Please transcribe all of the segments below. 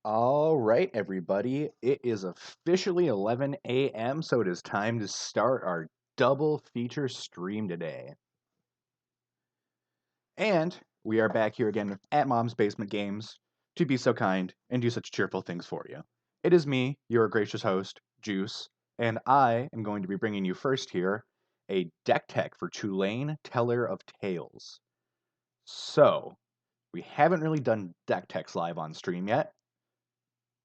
All right, everybody. It is officially 11 a.m., so it is time to start our double feature stream today. And we are back here again at Mom's Basement Games to be so kind and do such cheerful things for you. It is me, your gracious host, Juice, and I am going to be bringing you first here a deck tech for Chulane Teller of Tales. So, we haven't really done deck techs live on stream yet,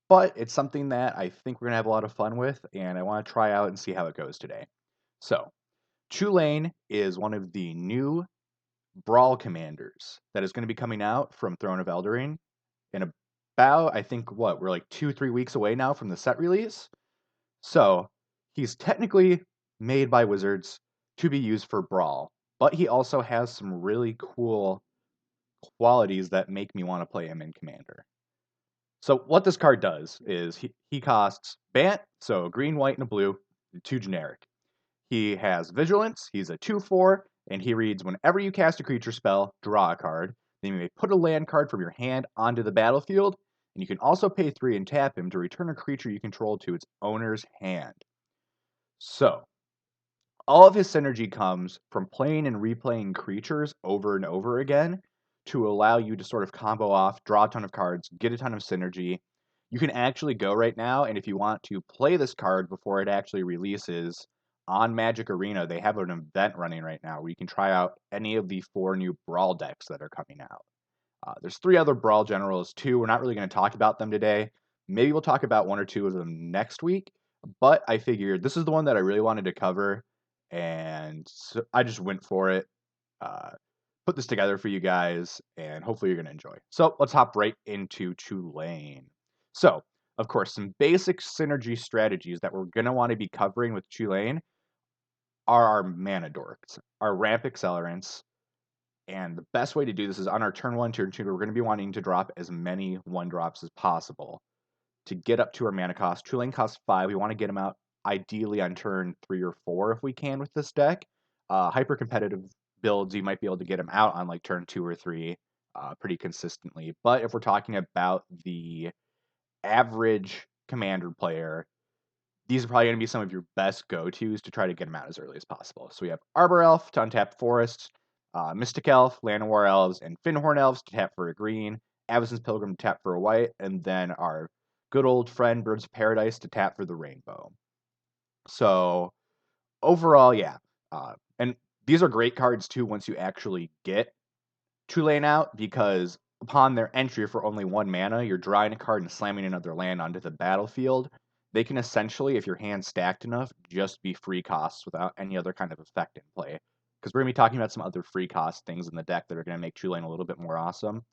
but it's something that I think we're going to have a lot of fun with, and I want to try out and see how it goes today. So, Chulane is one of the new Brawl commanders that is going to be coming out from Throne of Eldraine in about, I think, we're like 2-3 weeks away now from the set release. So, he's technically made by Wizards to be used for Brawl, but he also has some really cool qualities that make me want to play him in Commander. So what this card does is he costs Bant, so green, white, and a blue, 2 generic. He has Vigilance, he's a 2/4, and he reads whenever you cast a creature spell, draw a card. Then you may put a land card from your hand onto the battlefield, and you can also pay 3 and tap him to return a creature you control to its owner's hand. So, all of his synergy comes from playing and replaying creatures over and over again to allow you to sort of combo off, draw a ton of cards, get a ton of synergy. You can actually go right now, and if you want to play this card before it actually releases on Magic Arena, they have an event running right now where you can try out any of the 4 new Brawl decks that are coming out. There's 3 other Brawl Generals too. We're not really going to talk about them today. Maybe we'll talk about 1 or 2 of them next week, but I figured this is the one that I really wanted to cover, and so I just went for it. Uh, put this together for you guys, and hopefully you're going to enjoy. So let's hop right into Chulane. So, of course, some basic synergy strategies that we're going to want to be covering with Chulane are our mana dorks, our ramp accelerants, and the best way to do this is on our turn 1, turn 2, we're going to be wanting to drop as many 1-drops as possible to get up to our mana cost. Chulane costs 5. We want to get them out ideally on turn 3 or 4 if we can with this deck. Hyper competitive builds, you might be able to get them out on like turn 2 or 3 pretty consistently. But if we're talking about the average commander player, these are probably going to be some of your best go-tos to try to get them out as early as possible. So we have Arbor Elf to untap forests, Mystic Elf, Llanowar Elves, and Finhorn Elves to tap for a green, Avacyn's Pilgrim to tap for a white, and then our good old friend Birds of Paradise to tap for the rainbow. So overall, yeah. And these are great cards too once you actually get Chulane out, because upon their entry for only 1 mana, you're drawing a card and slamming another land onto the battlefield. They can essentially, if your hand's stacked enough, just be free costs without any other kind of effect in play. Because we're going to be talking about some other free cost things in the deck that are going to make Chulane a little bit more awesome.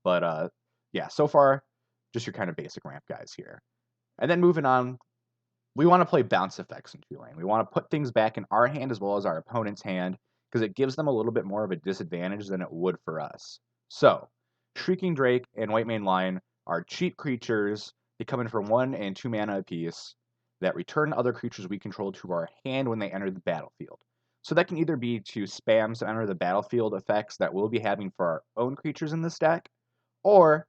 But yeah, so far, just your kind of basic ramp guys here. And then moving on, we want to play bounce effects in Chulane. We want to put things back in our hand as well as our opponent's hand, because it gives them a little bit more of a disadvantage than it would for us. So, Shrieking Drake and White Mane Lion are cheap creatures. They come in for 1 and 2 mana apiece that return other creatures we control to our hand when they enter the battlefield. So that can either be to spam some enter the battlefield effects that we'll be having for our own creatures in this deck, or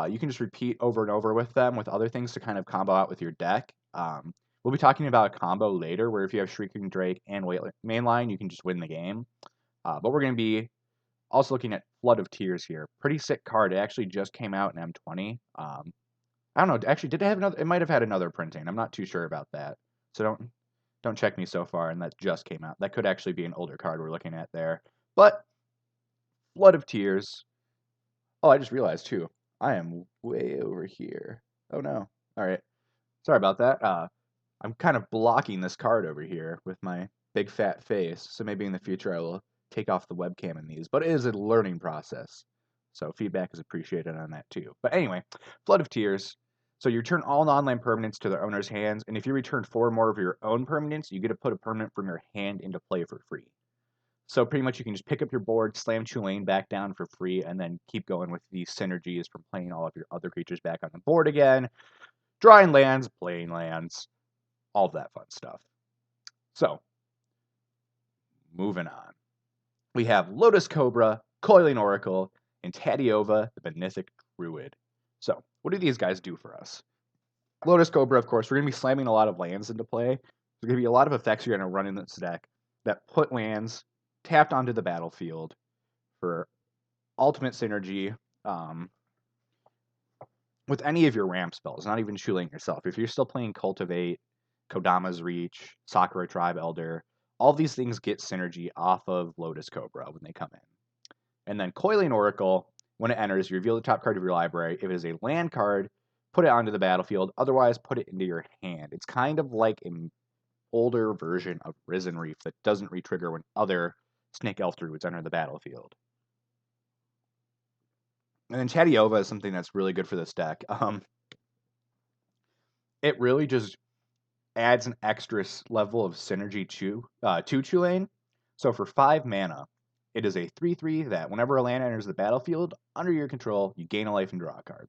you can just repeat over and over with them with other things to kind of combo out with your deck. We'll be talking about a combo later where if you have Shrieking Drake and Mainline, you can just win the game. But we're going to be also looking at Flood of Tears here. Pretty sick card. It actually just came out in M20. I don't know. Actually, did it have another? It might have had another printing. I'm not too sure about that. So don't check me so far. And that just came out. That could actually be an older card we're looking at there. But Flood of Tears. Oh, I just realized too. I am way over here. Oh no. All right. Sorry about that. I'm kind of blocking this card over here with my big fat face, so maybe in the future I will take off the webcam in these, but it is a learning process, so feedback is appreciated on that too. But anyway, Flood of Tears. So you return all non-land permanents to their owner's hands, and if you return 4 more of your own permanents, you get to put a permanent from your hand into play for free. So pretty much you can just pick up your board, slam Chulane back down for free, and then keep going with these synergies from playing all of your other creatures back on the board again, drawing lands, playing lands, all of that fun stuff. So, moving on. We have Lotus Cobra, Coiling Oracle, and Tadiova, the Benefic Druid. So, what do these guys do for us? Lotus Cobra, of course, we're going to be slamming a lot of lands into play. There's going to be a lot of effects you're going to run in this deck that put lands tapped onto the battlefield for ultimate synergy with any of your ramp spells, not even Chulane yourself. If you're still playing Cultivate, Kodama's Reach, Sakura Tribe Elder, all these things get synergy off of Lotus Cobra when they come in. And then Coiling Oracle, when it enters, you reveal the top card of your library. If it is a land card, put it onto the battlefield. Otherwise, put it into your hand. It's kind of like an older version of Risen Reef that doesn't re-trigger when other Snake Elf Druids enter the battlefield. And then Chadiova is something that's really good for this deck. It really just adds an extra level of synergy to Chulane. So for 5 mana, it is a 3/3 that whenever a land enters the battlefield under your control, you gain a life and draw a card.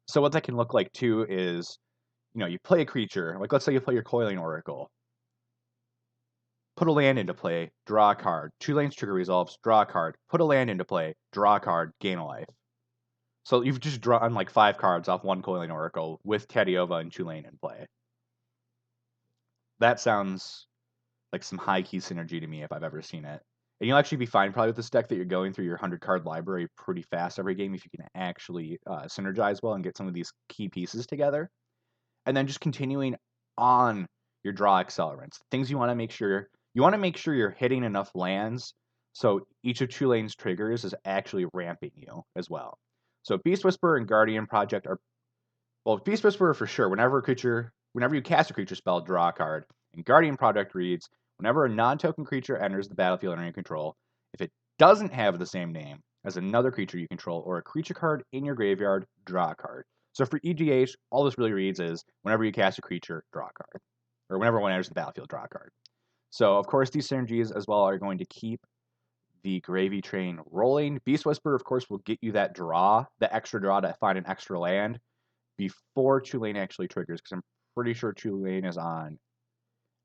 So what that can look like too is, you play a creature, like let's say you play your Coiling Oracle, put a land into play, draw a card. Chulane's trigger resolves, draw a card, put a land into play, draw a card, gain a life. So you've just drawn like 5 cards off one Coiling Oracle with Chadiova and Chulane in play. That sounds like some high key synergy to me if I've ever seen it. And you'll actually be fine probably with this deck that you're going through your 100-card library pretty fast every game if you can actually synergize well and get some of these key pieces together. And then just continuing on your draw accelerants. Things you want to make sure you're hitting enough lands so each of Chulane's triggers is actually ramping you as well. So Beast Whisperer and Guardian Project are, well, Beast Whisperer for sure. Whenever you cast a creature spell, draw a card. And Guardian Project reads, whenever a non-token creature enters the battlefield under your control, if it doesn't have the same name as another creature you control or a creature card in your graveyard, draw a card. So for EGH, all this really reads is, whenever you cast a creature, draw a card. Or whenever one enters the battlefield, draw a card. So, of course, these synergies as well are going to keep the gravy train rolling. Beast Whisperer, of course, will get you that draw, the extra draw to find an extra land before Chulane actually triggers, because I'm pretty sure Chulane is on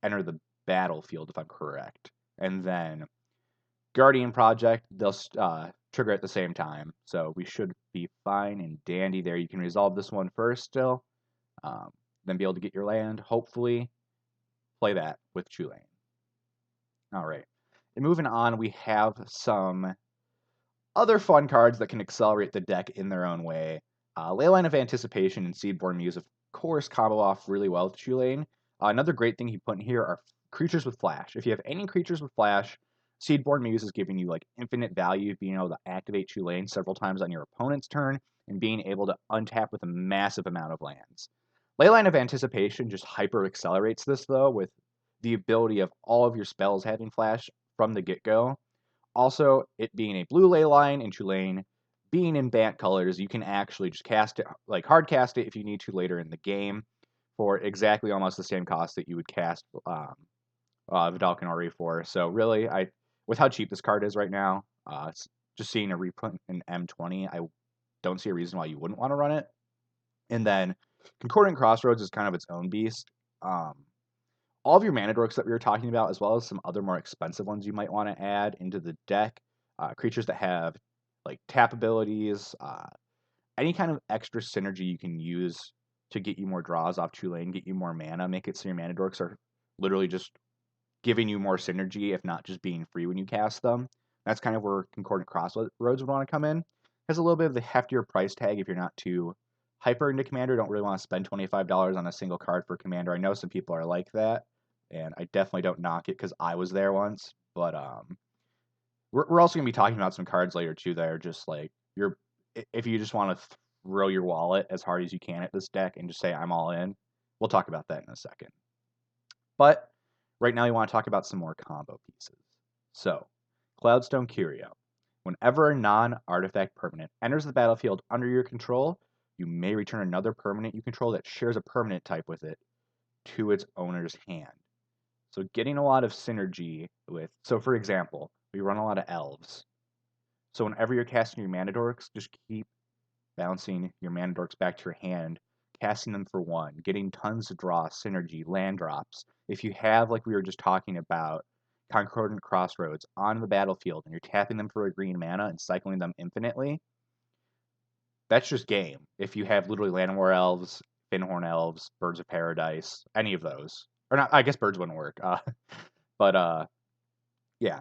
enter the battlefield, if I'm correct. And then Guardian Project, they'll trigger at the same time. So we should be fine and dandy there. You can resolve this one first still, then be able to get your land, hopefully. Play that with Chulane. All right. And moving on, we have some other fun cards that can accelerate the deck in their own way. Leyline of Anticipation and Seedborn Muse, of course, combo off really well with Chulane. Another great thing he put in here are creatures with flash. If you have any creatures with flash, Seedborn Muse is giving you like infinite value, being able to activate Chulane several times on your opponent's turn and being able to untap with a massive amount of lands. Leyline of Anticipation just hyper accelerates this though, with the ability of all of your spells having flash from the get-go. Also, it being a blue Leyline and Chulane being in Bant colors, you can actually just cast it, like hard cast it if you need to later in the game for exactly almost the same cost that you would cast Vidalcan Ori for. So really, with how cheap this card is right now, just seeing a reprint in M20, I don't see a reason why you wouldn't want to run it. And then Concordant Crossroads is kind of its own beast. All of your mana dorks that we were talking about, as well as some other more expensive ones you might want to add into the deck, creatures that have like tap abilities, any kind of extra synergy you can use to get you more draws off Chulane, get you more mana, make it so your mana dorks are literally just giving you more synergy, if not just being free when you cast them. That's kind of where Concordant Crossroads would want to come in. It has a little bit of the heftier price tag if you're not too hyper into Commander, don't really want to spend $25 on a single card for Commander. I know some people are like that, and I definitely don't knock it because I was there once. But we're also going to be talking about some cards later too that are just like, if you just want to throw your wallet as hard as you can at this deck and just say I'm all in, we'll talk about that in a second. But right now, you want to talk about some more combo pieces. So, Cloudstone Curio. Whenever a non-artifact permanent enters the battlefield under your control, you may return another permanent you control that shares a permanent type with it to its owner's hand. So getting a lot of synergy with, so for example, we run a lot of elves. So whenever you're casting your mana dorks, just keep bouncing your mana dorks back to your hand, casting them for 1, getting tons of draw, synergy, land drops. If you have, like we were just talking about, Concordant Crossroads on the battlefield and you're tapping them for a green mana and cycling them infinitely, that's just game. If you have literally Llanowar elves, Finhorn elves, Birds of Paradise, any of those, or not, I guess birds wouldn't work. But yeah,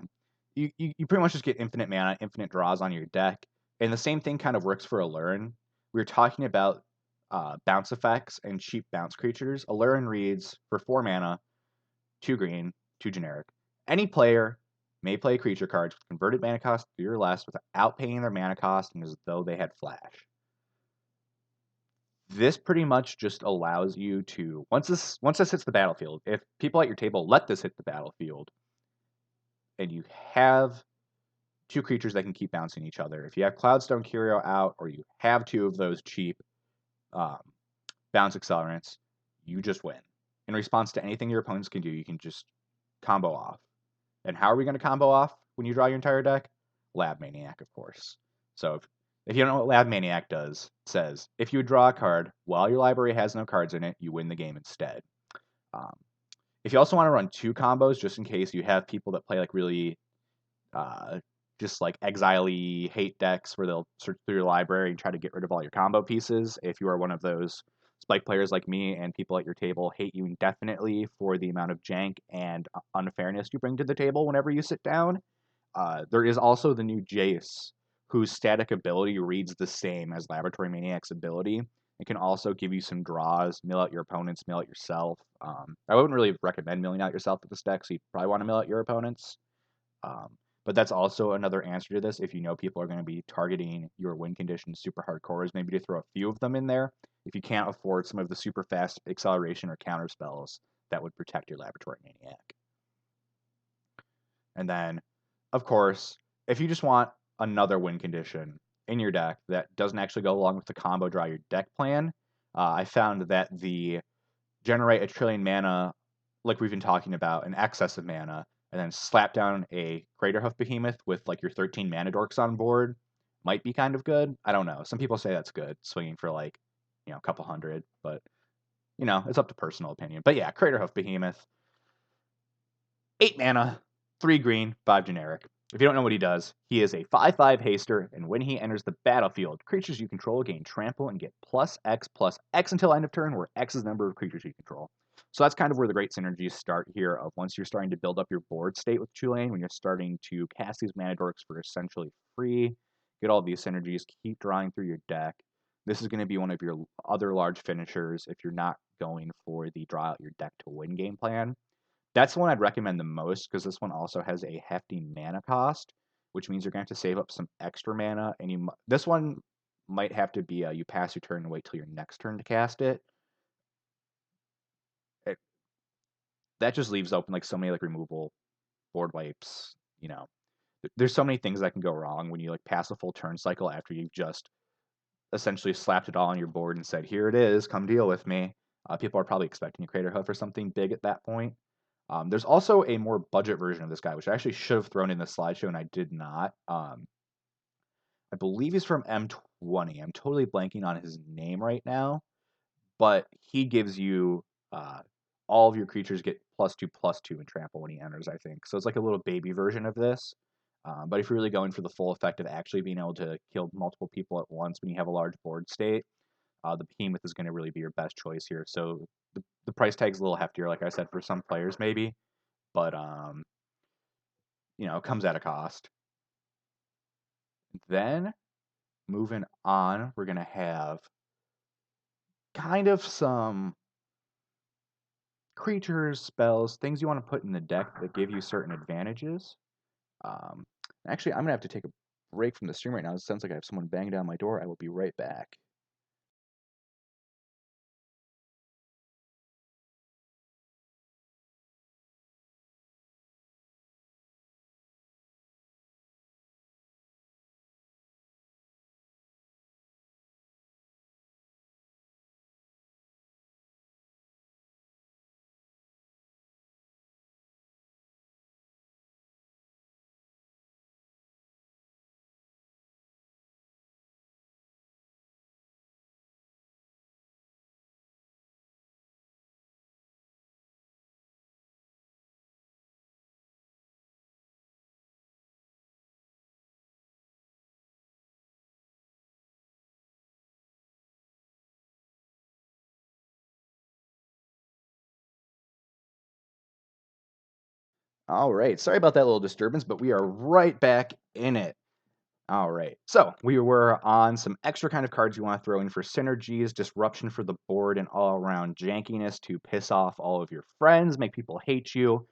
you pretty much just get infinite mana, infinite draws on your deck, and the same thing kind of works for Allurin. We were talking about bounce effects and cheap bounce creatures. Allurin reads for 4 mana, 2 green, 2 generic. Any player may play creature cards with converted mana cost 3 or less without paying their mana cost and as though they had flash. This pretty much just allows you to once this hits the battlefield, if people at your table let this hit the battlefield, and you have 2 creatures that can keep bouncing each other. If you have Cloudstone Curio out, or you have 2 of those cheap um, bounce accelerants, you just win. In response to anything your opponents can do, you can just combo off. And how are we going to combo off when you draw your entire deck? Lab Maniac, of course. So if you don't know what Lab Maniac does, it says if you draw a card while your library has no cards in it, you win the game instead. Um, if you also want to run 2 combos, just in case you have people that play like really uh, just like exile-y hate decks where they'll search through your library and try to get rid of all your combo pieces. If you are one of those spike players like me and people at your table hate you indefinitely for the amount of jank and unfairness you bring to the table whenever you sit down, there is also the new Jace, whose static ability reads the same as Laboratory Maniac's ability. It can also give you some draws, mill out your opponents, mill out yourself. I wouldn't really recommend milling out yourself with this deck, so you probably want to mill out your opponents. Um, but that's also another answer to this. If you know people are going to be targeting your win conditions super hardcore, is maybe to throw a few of them in there. If you can't afford some of the super fast acceleration or counter spells that would protect your Laboratory Maniac. And then, of course, if you just want another win condition in your deck that doesn't actually go along with the combo draw your deck plan, I found that the generate a trillion mana, like we've been talking about, an excess of mana, and then slap down a Craterhoof Behemoth with like your 13 mana dorks on board might be kind of good. I don't know. Some people say that's good, swinging for like, a couple hundred, but it's up to personal opinion. But yeah, Craterhoof Behemoth, 8 mana, 3 green, 5 generic. If you don't know what he does, he is a 5/5 haster, and when he enters the battlefield, creatures you control gain trample and get +X until end of turn, where X is the number of creatures you control. So that's kind of where the great synergies start here, of once you're starting to build up your board state with Chulane, when you're starting to cast these mana dorks for essentially free, get all these synergies, keep drawing through your deck. This is going to be one of your other large finishers if you're not going for the draw out your deck to win game plan. That's the one I'd recommend the most, because this one also has a hefty mana cost, which means you're going to have to save up some extra mana. And this one might have to be you pass your turn and wait till your next turn to cast it. That just leaves open like so many like removal board wipes. There's so many things that can go wrong when you like pass a full turn cycle after you've just essentially slapped it all on your board and said, "Here it is, come deal with me." People are probably expecting a Craterhoof or something big at that point. There's also a more budget version of this guy, which I actually should have thrown in the slideshow, and I did not. I believe he's from M20. I'm totally blanking on his name right now, but he gives you all of your creatures get +2/+2 in trample when he enters, I think. So it's like a little baby version of this. But if you're really going for the full effect of actually being able to kill multiple people at once when you have a large board state, the Behemoth is going to really be your best choice here. So the price tag's a little heftier, like I said, for some players maybe, but it comes at a cost. Then moving on, we're gonna have kind of some creatures, spells, things you want to put in the deck that give you certain advantages. Um, Actually, I'm gonna have to take a break from the stream right now. It sounds like I have someone banging down my door. I will be right back. All right, sorry about that little disturbance, but we are right back in it. All right, so we were on some extra kind of cards you want to throw in for synergies, disruption for the board, and all-around jankiness to piss off all of your friends, make people hate you.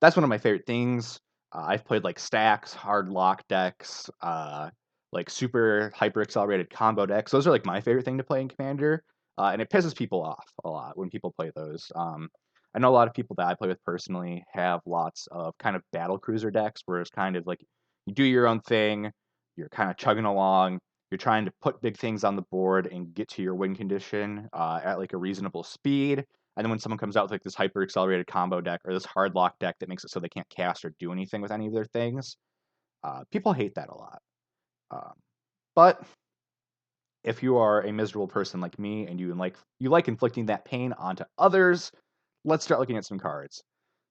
That's one of my favorite things. I've played like stacks, hard lock decks, like super hyper accelerated combo decks. Those are like my favorite thing to play in Commander, and it pisses people off a lot when people play those. I know a lot of people that I play with personally have lots of kind of battle cruiser decks, where it's kind of like you do your own thing, you're kind of chugging along, you're trying to put big things on the board and get to your win condition at like a reasonable speed. And then when someone comes out with like this hyper accelerated combo deck or this hard lock deck that makes it so they can't cast or do anything with any of their things, people hate that a lot. Um, but if you are a miserable person like me and you like inflicting that pain onto others, let's start looking at some cards.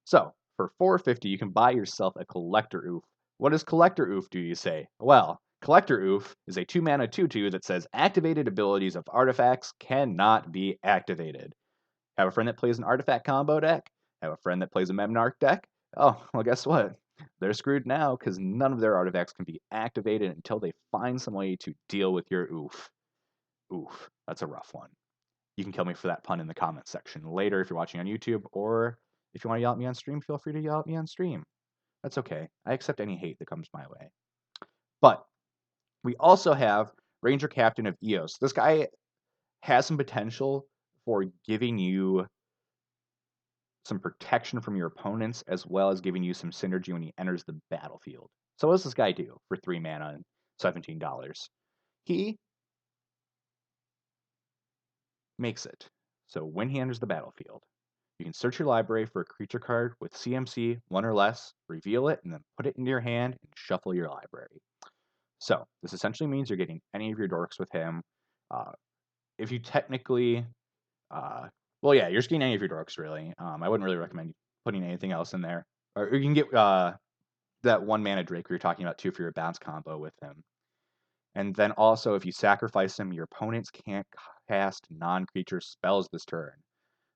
So for 450, you can buy yourself a Collector Oof. What does Collector Oof do, you say? Well, Collector Oof is a 2-mana 2/2 that says activated abilities of artifacts cannot be activated. Have a friend that plays an artifact combo deck? Have a friend that plays a Memnarch deck? Oh, well, guess what? They're screwed now because none of their artifacts can be activated until they find some way to deal with your oof. Oof, that's a rough one. You can kill me for that pun in the comments section later if you're watching on YouTube, or if you want to yell at me on stream, feel free to yell at me on stream. That's okay. I accept any hate that comes my way. But we also have Ranger Captain of Eos. This guy has some potential for giving you some protection from your opponents, as well as giving you some synergy when he enters the battlefield. So what does this guy do for 3 mana and $17? He makes it so when he enters the battlefield, you can search your library for a creature card with CMC 1 or less, reveal it, and then put it into your hand and shuffle your library. So this essentially means you're getting any of your dorks with him. Uh, if you technically, well, yeah, you're just getting any of your dorks, really. I wouldn't really recommend putting anything else in there. Or you can get that 1 mana Drake we were talking about too for your bounce combo with him. And then also, if you sacrifice him, your opponents can't cast non-creature spells this turn.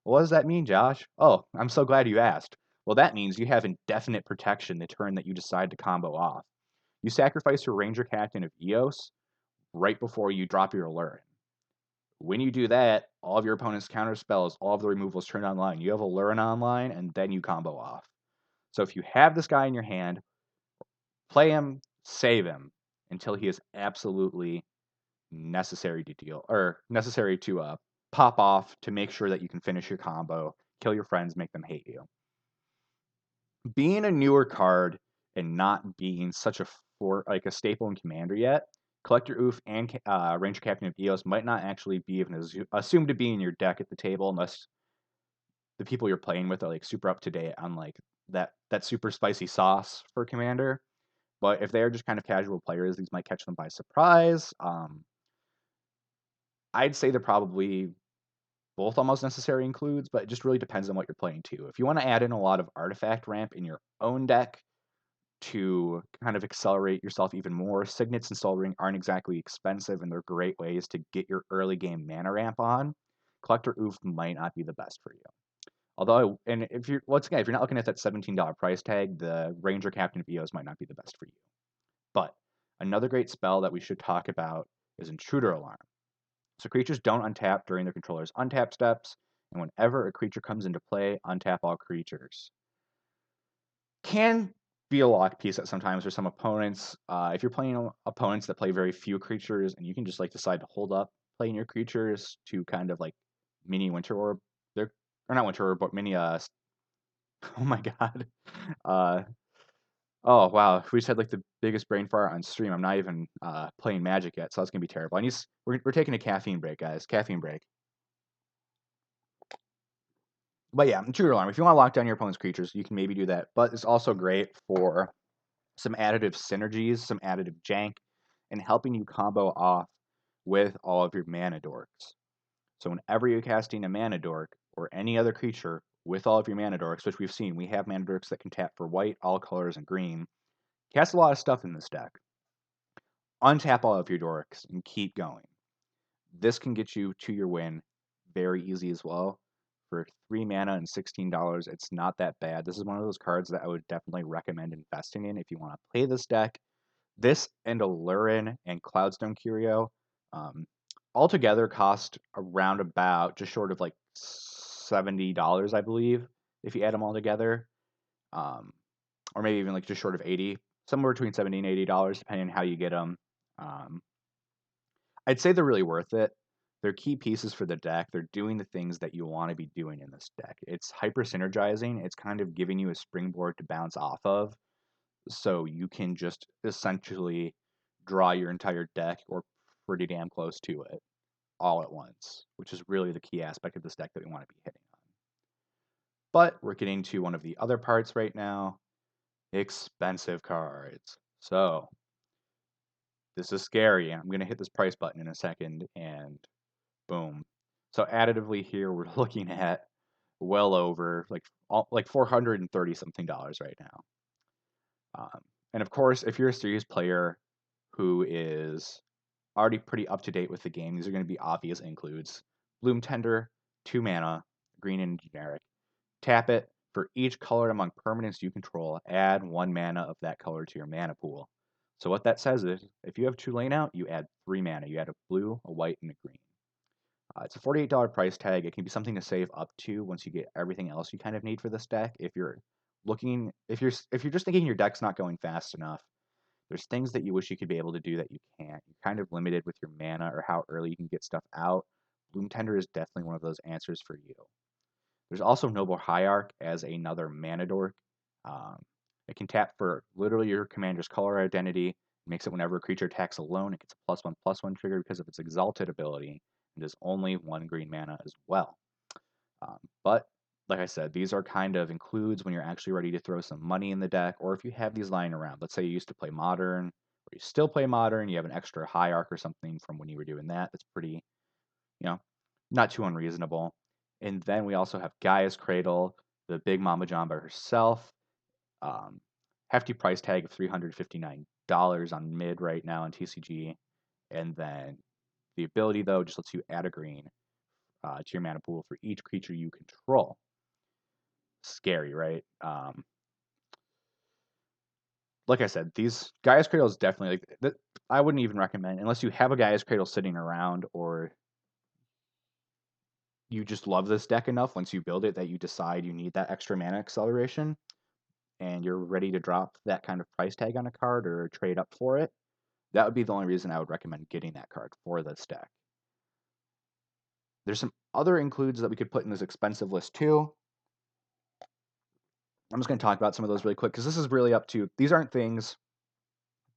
What does that mean, Josh? Oh, I'm so glad you asked. Well, that means you have indefinite protection the turn that you decide to combo off. You sacrifice your Ranger Captain of Eos right before you drop your Alurin. When you do that, all of your opponent's counter spells, all of the removals turn online. You have Alurin online, and then you combo off. So if you have this guy in your hand, play him, save him until he is absolutely necessary to deal or necessary to pop off to make sure that you can finish your combo, kill your friends, make them hate you. Being a newer card and not being such a staple in Commander yet, Collector Oof and Ranger Captain of Eos might not actually be even assumed to be in your deck at the table unless the people you're playing with are like super up to date on like that super spicy sauce for Commander. But if they're just kind of casual players, these might catch them by surprise. I'd say they're probably both almost necessary includes, but it just really depends on what you're playing too. If you want to add in a lot of artifact ramp in your own deck to kind of accelerate yourself even more, Signets and Soul Ring aren't exactly expensive, and they're great ways to get your early game mana ramp on. Collector Oof might not be the best for you. Although, and if you're once again, if you're not looking at that $17 price tag, the Ranger Captain of Eos might not be the best for you. But another great spell that we should talk about is Intruder Alarm. So creatures don't untap during their controller's untap steps, and whenever a creature comes into play, untap all creatures. Can be a lock piece at sometimes for some opponents. If you're playing opponents that play very few creatures, and you can just like decide to hold up playing your creatures to kind of like mini Winter Orb, they're or not Winter Orb, but mini oh my god. Uh oh wow, we just had like the biggest brain fart on stream. I'm not even playing Magic yet, so that's gonna be terrible. We're taking a caffeine break, guys. Caffeine break. But yeah, Intruder Alarm. If you want to lock down your opponent's creatures, you can maybe do that. But it's also great for some additive synergies, some additive jank, and helping you combo off with all of your mana dorks. So whenever you're casting a mana dork or any other creature with all of your mana dorks, which we've seen, we have mana dorks that can tap for white, all colors, and green. Cast a lot of stuff in this deck. Untap all of your dorks and keep going. This can get you to your win very easy as well for 3 mana and $16. It's not that bad. This is one of those cards that I would definitely recommend investing in if you want to play this deck. This and Alurin and Cloudstone Curio um, altogether cost around about just short of like $70, I believe, if you add them all together, um, or maybe even like just short of 80, somewhere between 70 and $80, depending on how you get them. Um, I'd say they're really worth it. They're key pieces for the deck. They're doing the things that you want to be doing in this deck. It's hyper synergizing. It's kind of giving you a springboard to bounce off of, so you can just essentially draw your entire deck or pretty damn close to it all at once, which is really the key aspect of this deck that we want to be hitting on. But we're getting to one of the other parts right now, expensive cards. So this is scary. I'm going to hit this price button in a second, and boom. So additively here, we're looking at well over like $430 something right now. And of course, if you're a serious player who is already pretty up to date with the game, these are going to be obvious includes. Bloom Tender, 2 mana, green and generic. Tap it. For each color among permanents you control, add 1 mana of that color to your mana pool. So what that says is, if you have Chulane out, you add 3 mana. You add a blue, a white, and a green. It's a $48 price tag. It can be something to save up to once you get everything else you kind of need for this deck. If you're just thinking your deck's not going fast enough, there's things that you wish you could be able to do that you can't. You're kind of limited with your mana or how early you can get stuff out. Bloom Tender is definitely one of those answers for you. There's also Noble Hierarch as another mana dork. It can tap for literally your commander's color identity. It makes it whenever a creature attacks alone, it gets a +1/+1 trigger because of its Exalted ability, and is only 1 green mana as well. But like I said, these are kind of includes when you're actually ready to throw some money in the deck, or if you have these lying around. Let's say you used to play Modern, or you still play Modern, you have an extra Hierarch or something from when you were doing that. That's pretty, not too unreasonable. And then we also have Gaia's Cradle, the big Mama Jamba herself. Um, Hefty price tag of $359 on mid right now in TCG. And then the ability, though, just lets you add a green to your mana pool for each creature you control. Scary, right? Like I said, these Gaia's Cradle is definitely I wouldn't even recommend unless you have a Gaia's Cradle sitting around, or you just love this deck enough once you build it that you decide you need that extra mana acceleration and you're ready to drop that kind of price tag on a card or trade up for it. That would be the only reason I would recommend getting that card for this deck. There's some other includes that we could put in this expensive list too. I'm just going to talk about some of those really quick because this is really up to, these aren't things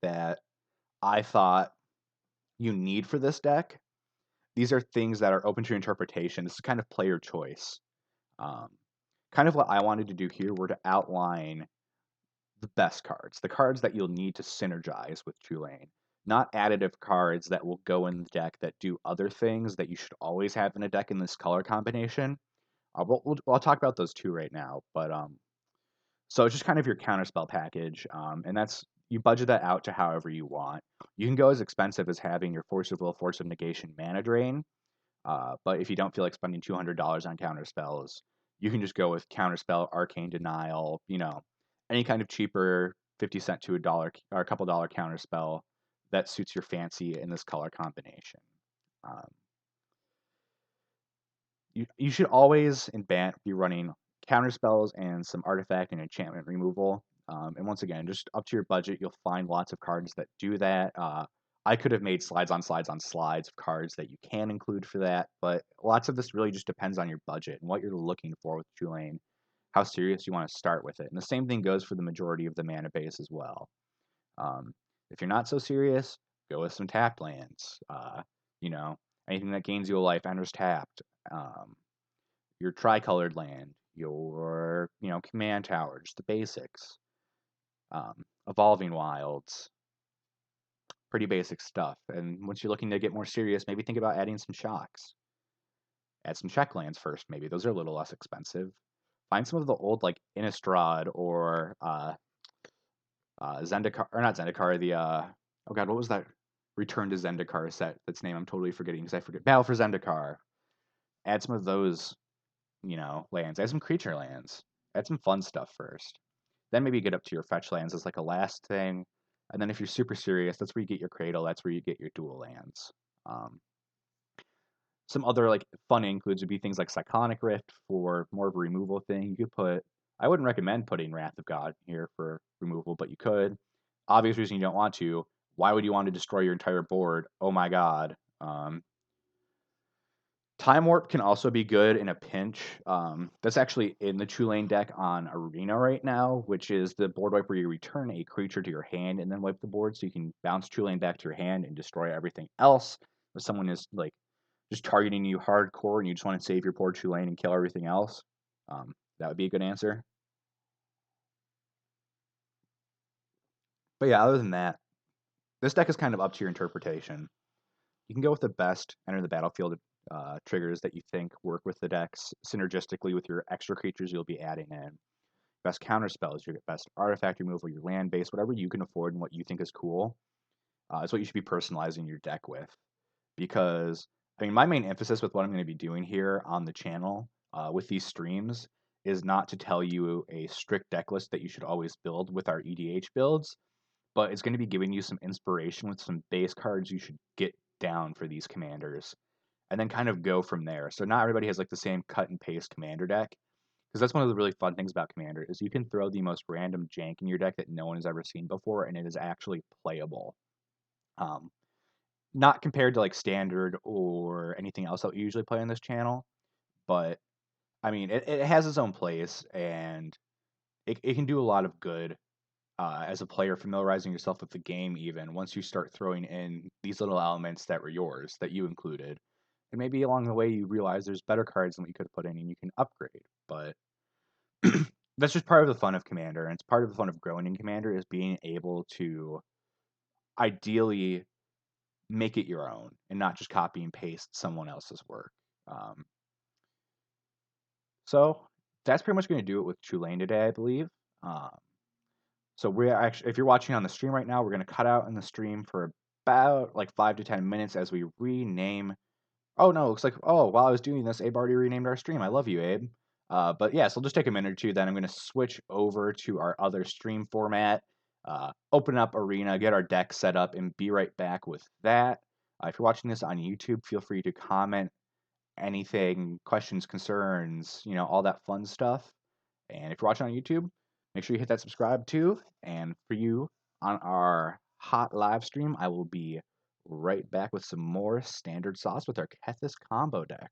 that I thought you need for this deck. These are things that are open to interpretation. This is kind of player choice. Kind of what I wanted to do here were to outline the best cards, the cards that you'll need to synergize with Chulane, not additive cards that will go in the deck that do other things that you should always have in a deck in this color combination. I'll talk about those two right now, but so it's just kind of your counterspell package, and that's, you budget that out to however you want. You can go as expensive as having your Force of Will, Force of Negation, Mana Drain, but if you don't feel like spending $200 on counterspells, you can just go with Counterspell, Arcane Denial, any kind of cheaper 50 cent to $1 or a couple dollar counterspell that suits your fancy in this color combination. You should always in Bant be running counterspells and some artifact and enchantment removal. And once again, just up to your budget, you'll find lots of cards that do that. I could have made slides on slides on slides of cards that you can include for that, but lots of this really just depends on your budget and what you're looking for with Chulane, how serious you want to start with it. And the same thing goes for the majority of the mana base as well. If you're not so serious, go with some tapped lands. Anything that gains you a life enters tapped. Your tricolored land, your command tower, just the basics. Evolving wilds, pretty basic stuff. And once you're looking to get more serious, maybe think about adding some shocks. Add some check lands first, maybe those are a little less expensive. Find some of the old like Innistrad or Zendikar, or not Zendikar, the oh god, what was that Return to Zendikar set? That's name I'm totally forgetting because I forget. Battle for Zendikar. Add some of those lands. Add some creature lands. Add some fun stuff first. Then maybe get up to your fetch lands as like a last thing. And then if you're super serious, that's where you get your Cradle. That's where you get your dual lands. Um, some other like fun includes would be things like Cyclonic Rift for more of a removal thing. You could put. I wouldn't recommend putting Wrath of God here for removal, but you could. Obvious reason you don't want to. Why would you want to destroy your entire board? Oh my God. Time Warp can also be good in a pinch. That's actually in the Chulane deck on Arena right now, which is the board wipe where you return a creature to your hand and then wipe the board, so you can bounce Chulane back to your hand and destroy everything else. If someone is like just targeting you hardcore and you just want to save your poor Chulane and kill everything else, that would be a good answer. But yeah, other than that, this deck is kind of up to your interpretation. You can go with the best enter the battlefield triggers that you think work with the decks synergistically with your extra creatures you'll be adding in. Best counter spells, your best artifact removal, your land base, whatever you can afford and what you think is cool, is what you should be personalizing your deck with. Because, I mean, my main emphasis with what I'm going to be doing here on the channel with these streams is not to tell you a strict deck list that you should always build with our EDH builds, but it's going to be giving you some inspiration with some base cards you should get down for these commanders and then kind of go from there. So not everybody has like the same cut and paste commander deck, because that's one of the really fun things about commander is you can throw the most random jank in your deck that no one has ever seen before, and it is actually playable. Um, Not compared to like standard or anything else that we usually play on this channel, but I mean it has its own place, and it can do a lot of good as a player, familiarizing yourself with the game even once you start throwing in these little elements that were yours that you included. And maybe along the way you realize there's better cards than what you could have put in and you can upgrade. But that's just part of the fun of Commander, and it's part of the fun of growing in Commander is being able to ideally make it your own and not just copy and paste someone else's work. Um, so that's pretty much going to do it with Chulane today, I believe. Um, so we're actually, if you're watching on the stream right now, we're going to cut out in the stream for about like 5 to 10 minutes as we rename. Oh no, it looks like, oh, while I was doing this, Abe already renamed our stream. I love you, Abe. But yeah, so I'll just take a minute or two, then I'm going to switch over to our other stream format, open up Arena, get our deck set up, and be right back with that. If you're watching this on YouTube, feel free to comment anything, questions, concerns, all that fun stuff. And if you're watching on YouTube, make sure you hit that subscribe too. And for you on our hot live stream, I will be right back with some more standard sauce with our Kethis combo deck.